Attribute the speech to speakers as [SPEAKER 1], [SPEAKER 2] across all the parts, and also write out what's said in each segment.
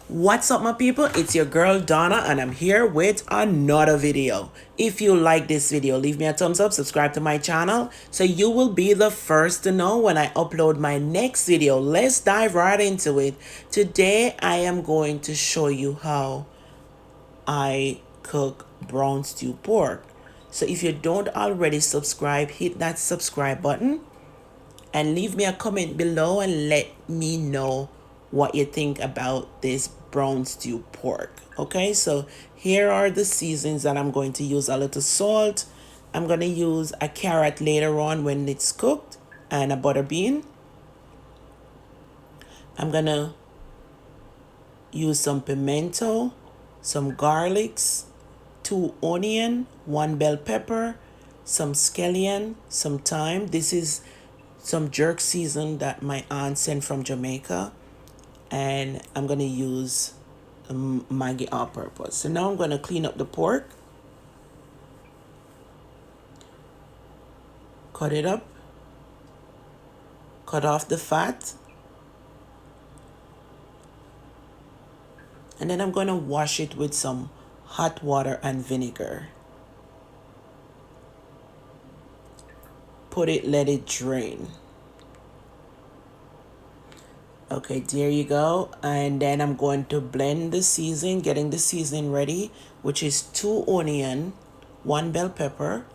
[SPEAKER 1] What's up, my people? It's your girl Donna, and I'm here with another video. If you like this video, leave me a thumbs up, subscribe to my channel so you will be the first to know when I upload my next video. Let's dive right into it. Today I am going to show you how I cook brown stew pork. So if you don't already subscribe, hit that subscribe button and leave me a comment below and let me know what you think about this brown stew pork. Okay, so here are the seasons that I'm going to use. A little salt. I'm going to use a carrot later on when it's cooked, and a butter bean. I'm going to use some pimento, some garlics, 2 onion, 1 bell pepper, some scallion, some thyme. This is some jerk season that my aunt sent from Jamaica, and I'm gonna use Maggi all-purpose. So now I'm gonna clean up the pork, cut it up, cut off the fat, and then I'm gonna wash it with some hot water and vinegar. Put it, let it drain. Okay, there you go. And then I'm going to blend the seasoning, getting the seasoning ready, which is 2 onion, 1 bell pepper,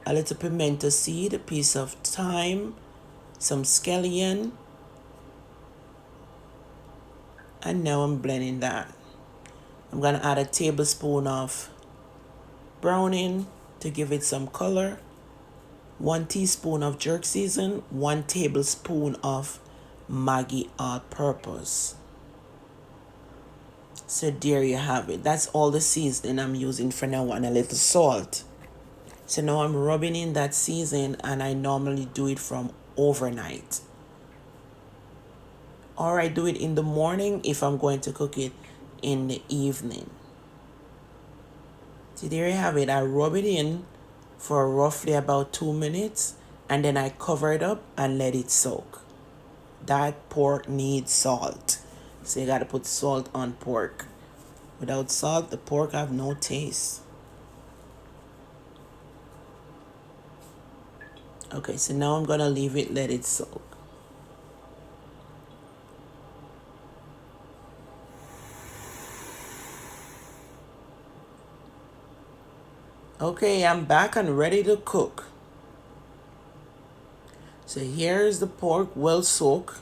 [SPEAKER 1] a little pimento seed, a piece of thyme, some scallion, and now I'm blending that. I'm gonna add a tablespoon of browning to give it some color, 1 teaspoon of jerk season, 1 tablespoon of Maggi all-purpose. So there you have it. That's all the seasoning I'm using for now, and a little salt. So now I'm rubbing in that seasoning, and I normally do it from overnight. Or I do it in the morning if I'm going to cook it in the evening. So there you have it. I rub it in for roughly about 2 minutes, and then I cover it up and let it soak. That pork needs salt. So you gotta put salt on pork. Without salt, the pork have no taste. Okay, so now I'm gonna leave it, let it soak. Okay, I'm back and ready to cook. So here's the pork well soaked,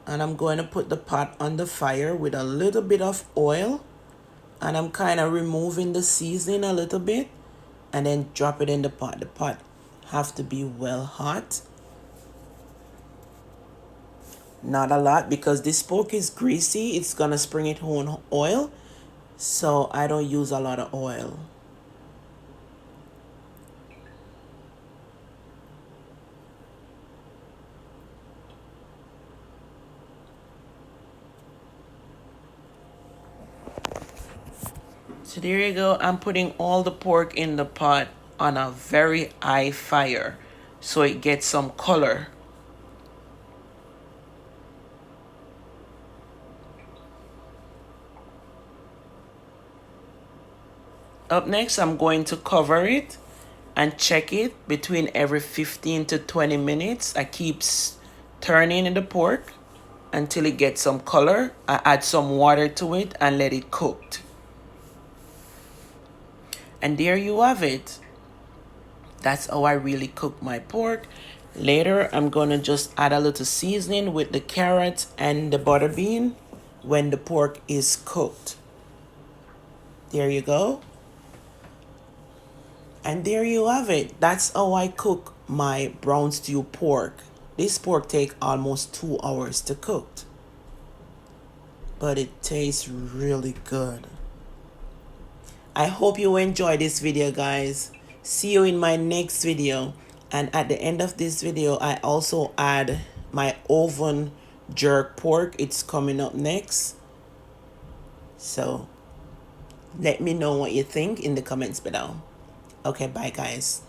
[SPEAKER 1] and I'm going to put the pot on the fire with a little bit of oil, and I'm kind of removing the seasoning a little bit and then drop it in the pot. The pot have to be well hot. Not a lot, because this pork is greasy. It's gonna spring its own oil, so I don't use a lot of oil. So there you go. I'm putting all the pork in the pot on a very high fire so it gets some color. Up next, I'm going to cover it and check it between every 15 to 20 minutes. I keep turning in the pork until it gets some color. I add some water to it and let it cook. And there you have it. That's how I really cook my pork. Later, I'm gonna just add a little seasoning with the carrot and the butter bean when the pork is cooked. There you go. And there you have it. That's how I cook my brown stew pork. This pork takes almost 2 hours to cook, but it tastes really good. I hope you enjoyed this video, guys. See you in my next video. And at the end of this video, I also add my oven jerk pork. It's coming up next. So let me know what you think in the comments below. Okay, bye guys.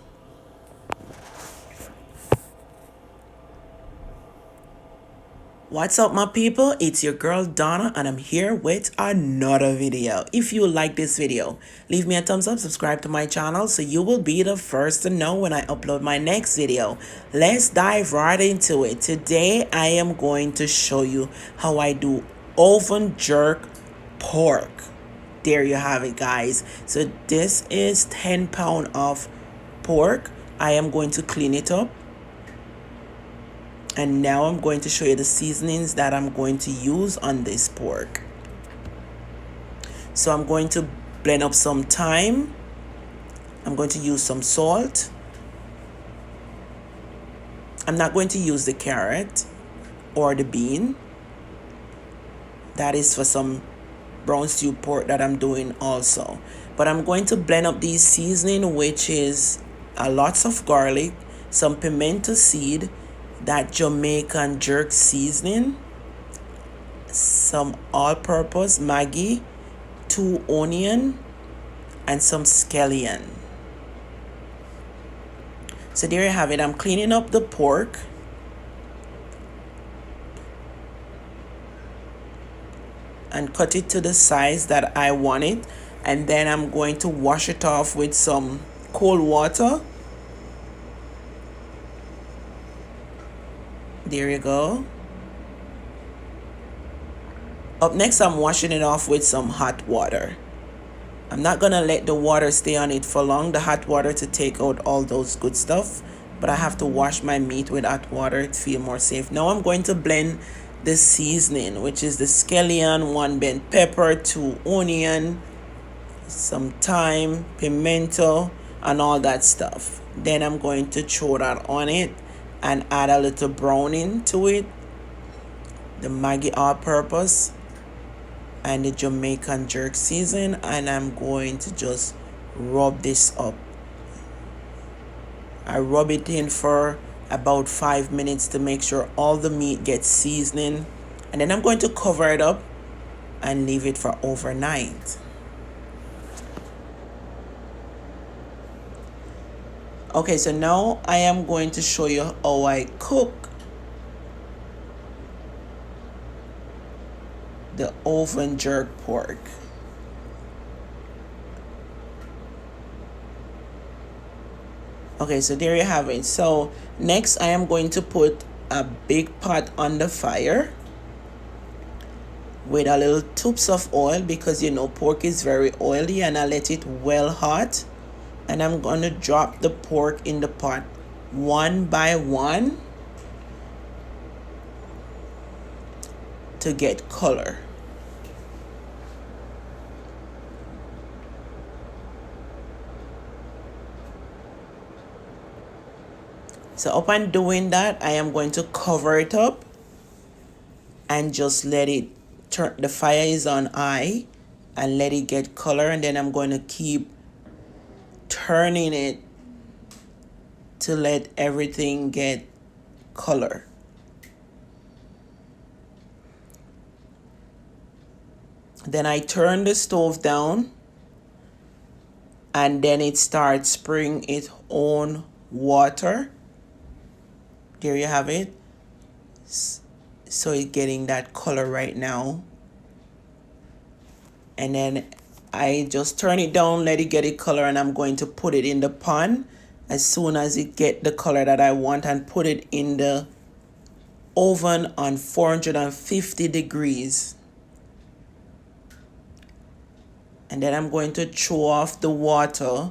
[SPEAKER 1] What's up my people, it's your girl Donna and I'm here with another video. If you like this video, leave me a thumbs up, subscribe to my channel so you will be the first to know when I upload my next video. Let's dive right into it. Today I am going to show you how I do oven jerk pork. There you have it guys. So this is 10 pounds of pork. I am going to clean it up. And now I'm going to show you the seasonings that I'm going to use on this pork. So I'm going to blend up some thyme. I'm going to use some salt. I'm not going to use the carrot or the bean. That is for some brown stew pork that I'm doing also. But I'm going to blend up these seasoning, which is lots of garlic, some pimento seed, that Jamaican jerk seasoning, some all-purpose Maggi, 2 onion, and some scallion. So there you have it. I'm cleaning up the pork. And cut it to the size that I want it. And then I'm going to wash it off with some cold water. There you go. Up next, I'm washing it off with some hot water. I'm not gonna let the water stay on it for long, the hot water to take out all those good stuff. But I have to wash my meat with hot water to feel more safe. Now I'm going to blend the seasoning, which is the scallion, 1 bell pepper, 2 onion, some thyme, pimento, and all that stuff. Then I'm going to throw that on it and add a little browning to it, the Maggi all-purpose and the Jamaican jerk season, and I'm going to just rub this up. I rub it in for about 5 minutes to make sure all the meat gets seasoning, and then I'm going to cover it up and leave it for overnight. Okay, so now I am going to show you how I cook the oven jerk pork. Okay, so there you have it. So next I am going to put a big pot on the fire with a little tubes of oil, because you know pork is very oily, and I let it well hot. And I'm going to drop the pork in the pot one by one to get color. So upon doing that, I am going to cover it up and just let it turn. The fire is on high and let it get color, and then I'm going to keep turning it to let everything get color. Then I turn the stove down, and then it starts spraying its own water. There you have it. So it's getting that color right now. And then I just turn it down, let it get it color, and I'm going to put it in the pan as soon as it get the color that I want, and put it in the oven on 450 degrees. And then I'm going to throw off the water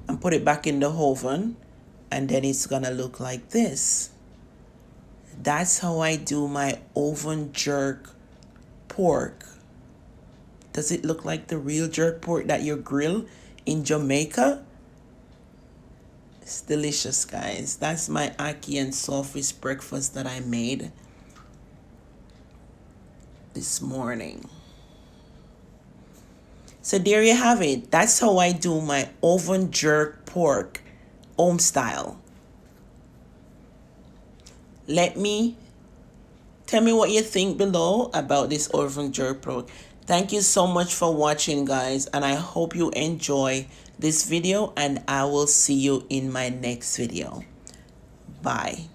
[SPEAKER 1] and put it back in the oven, and then it's gonna look like this. That's how I do my oven jerk pork. Does it look like the real jerk pork that you grill in Jamaica? It's delicious, guys. That's my ackee and saltfish breakfast that I made this morning. So there you have it. That's how I do my oven jerk pork, home style. Tell me what you think below about this oven jerk pork. Thank you so much for watching, guys, and I hope you enjoy this video, and I will see you in my next video. Bye.